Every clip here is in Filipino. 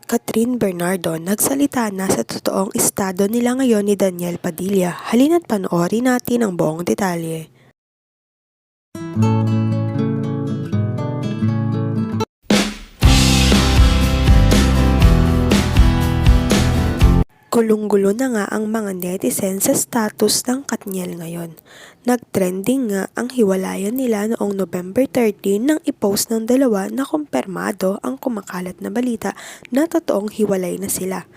Catherine Bernardo nagsalita na sa totoong estado nila ngayon ni Daniel Padilla. Halina't panoorin natin ang buong detalye. Gulong-gulo na nga ang mga netizens sa status ng Katniel ngayon. Nag-trending nga ang hiwalayan nila noong November 13 nang i-post ng dalawa na kumpirmado ang kumakalat na balita na totoong hiwalay na sila.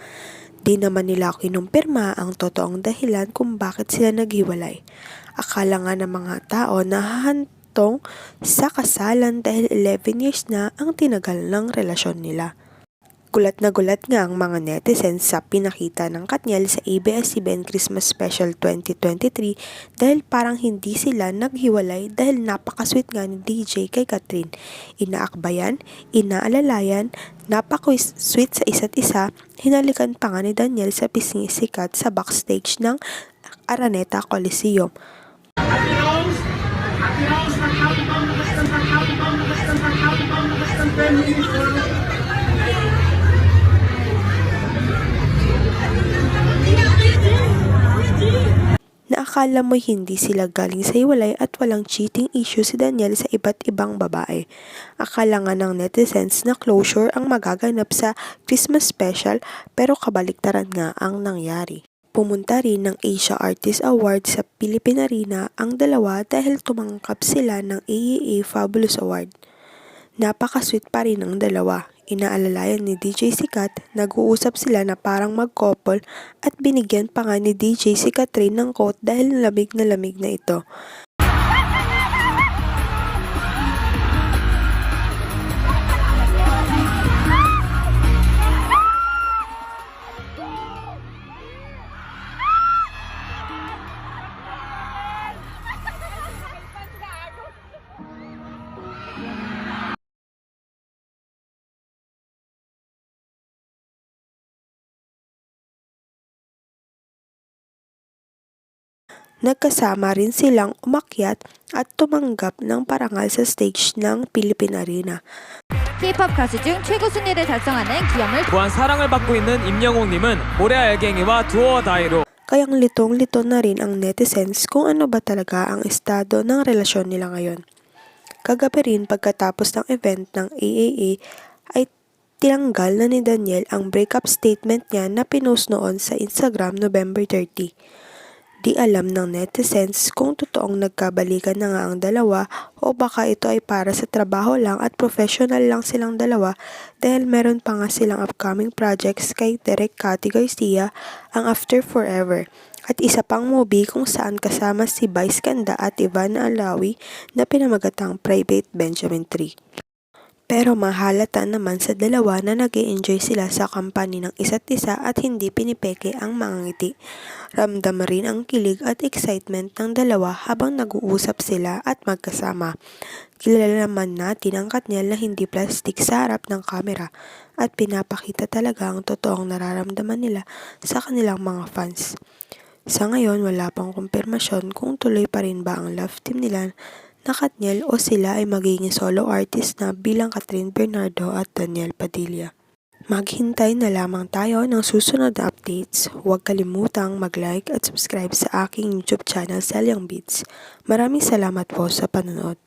Di naman nila kinumpirma ang totoong dahilan kung bakit sila naghiwalay. Akala nga ng mga tao na hahantong sa kasalan dahil 11 years na ang tinagal ng relasyon nila. Gulat na gulat nga ang mga netizens sa pinakita ng Katniel sa ABS-CBN Christmas Special 2023 dahil parang hindi sila naghiwalay dahil napakasweet nga ni DJ kay Catherine. Inaakbayan, inaalalayan, napaka-sweet sa isa't isa, hinalikan pa nga ni Daniel sa pisngi sikat sa backstage ng Araneta Coliseum. Na akala mo hindi sila galing sa hiwalay at walang cheating issue si Daniel sa iba't ibang babae. Akala nga ng netizens na closure ang magaganap sa Christmas special pero kabaliktaran nga ang nangyari. Pumunta rin ng Asia Artist Award sa Philippine Arena ang dalawa dahil tumangkap sila ng AAA Fabulous Award. Napaka-sweet pa rin ang dalawa. Inaalalayan ni DJ Sikat, nag-uusap sila na parang mag-couple at binigyan pa nga ni DJ si Catherine ng quote dahil lamig na ito. Nagkasama rin silang umakyat at tumanggap ng parangal sa stage ng Philippine Arena. K-pop 가수 중 최고 순위를 달성하는 기염을 또한 사랑을 받고 있는 임영웅님은 모래 알갱이와 두어 다이로 Kayang litong-lito na rin ang netizens kung ano ba talaga ang estado ng relasyon nila ngayon. Kagabi rin pagkatapos ng event ng AAA ay tinanggal na ni Daniel ang breakup statement niya na pinost noon sa Instagram November 30. Di alam ng netizens kung totoong nagkabalikan na nga ang dalawa o baka ito ay para sa trabaho lang at professional lang silang dalawa dahil meron pa nga silang upcoming projects kay Direk Cathy Garcia, ang After Forever, at isa pang movie kung saan kasama si Vice Ganda at Ivana Alawi na pinamagatang Private Benjamin 3. Pero mahalata naman sa dalawa na nag-e-enjoy sila sa company ng isa't isa at hindi pinipeke ang mga ngiti. Ramdam rin ang kilig at excitement ng dalawa habang nag-uusap sila at magkasama. Kilala naman natin ang Katniel na hindi plastic sa harap ng kamera at pinapakita talaga ang totoong nararamdaman nila sa kanilang mga fans. Sa ngayon wala pang kumpirmasyon kung tuloy pa rin ba ang love team nila na Katniel o sila ay magiging solo artist na bilang Catherine Bernardo at Daniel Padilla. Maghintay na lamang tayo ng susunod na updates. Huwag kalimutang mag-like at subscribe sa aking YouTube channel Selyang Beats. Maraming salamat po sa panonood.